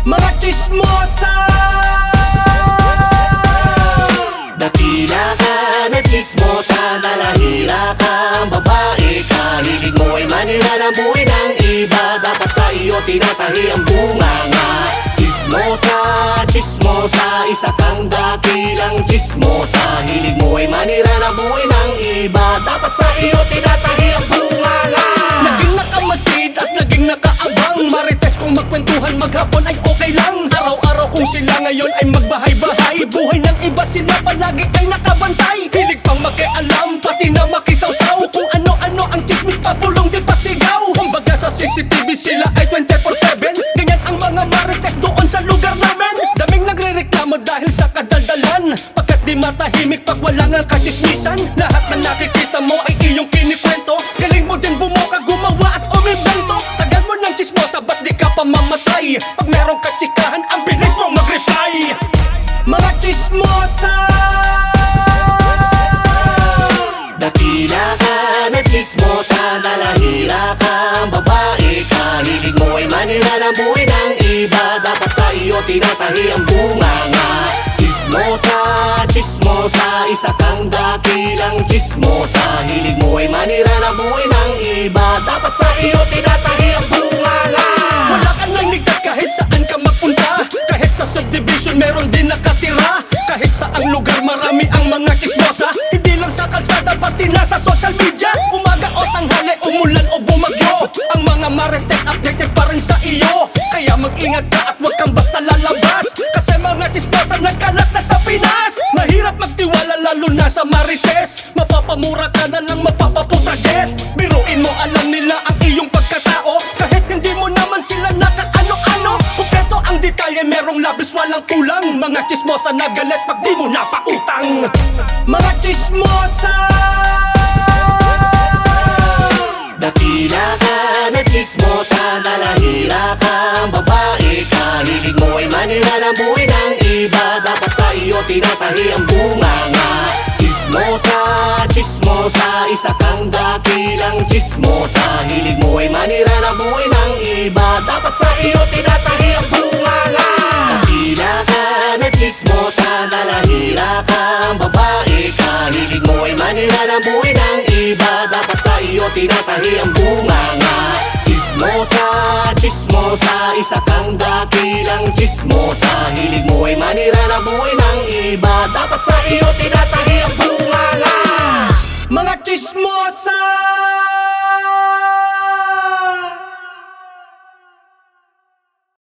mga chismosa. Dakila ka na chismosa, nalahira kang babae ka. Hilig mo ay manira ng buhay ng iba, dapat sa iyo tinatahi ang bunganga. Chismosa, chismosa, isa kang dakilang chismosa. Hilig mo ay manira ng buhay ng iba, dapat sa iyo tinatahi ang bunganga. Naging nakamasid at naging nakaabang, marites kung magkwentuhan maghapon ay okay lang. Araw-araw kung sila ngayon ay magbahay-bahay, buhay ng iba sila palagi ay nakabantay. Hilig pang makialam, pati na makisawsaw, kung ano-ano ang chismis papulong di pasigaw. Kumbaga sa CCTV sila ay 24/7, ganyan ang mga marites doon sa lugar namin. Daming nagrereklamo dahil sa kadaldalan, pagkat di matahimik pag wala nga kachismisan. Lahat na nakikita mo ay iyong kinikwento, galing mo din bumuka, gumawa at umimbento. Tagal mo ng chismosa, ba't di ka pa mamatay? Pag merong katsikahan, ang bilis mo mag-reply. Mga chismosa. Dakila ka na chismosa, nalahira kang babae ka. Hilig mo ay manira ng buhay ng iba, dapat sa iyo tinatahi ang bunganga. Chismosa, chismosa, isa kang dakilang chismosa. Hilig mo ay manira ng buhay ng iba, dapat sa iyo tinatahi ang bunganga. Wala ka nang ligtas kahit saan ka magpunta, kahit sa subdivision meron din nakatira. Kahit saang lugar marami ang mga chismosa, hindi lang sa kalsada pati na sa social media. Umaga o tanghali, umulan o bumagyo, ang mga marites updated pa rin sa iyo. Kaya mag-ingat ka at huwag kang basta lalabas, kasi mga chismosa nagkalat na sa Pinas. Mahirap magtiwala lalo na sa marites, mapapamura ka na lang, mapapaputrages. Biruin mo, alam nila ang iyong pagkatao, kahit hindi mo naman sila nakaano-ano. Kumpleto ang detalye, merong labis walang kulang. Mga chismosa na galit pag di mo napautang. Mga chismosa. Dakila ka na chismosa, nalahira kang babae ka. Hilig mo ay manira ng buhay ng iba, dapat sa iyo tinatahi ang bunganga. Chismosa, chismosa, isa kang dakilang chismosa. Hilig mo ay manira ng buhay ng iba, dapat sa iyo tinatahi ang bunganga. Dakila ka na chismosa, nalahira kang babae ka. Hilig mo ay manira ng buhay ng iba, dapat sa iyo tinatahi ang bunganga. Chismosa, chismosa, isa kang dakilang chismosa. Hilig mo ay manira ng buhay ng iba, dapat sa iyo tinatahi ang bunganga. Mga chismosa.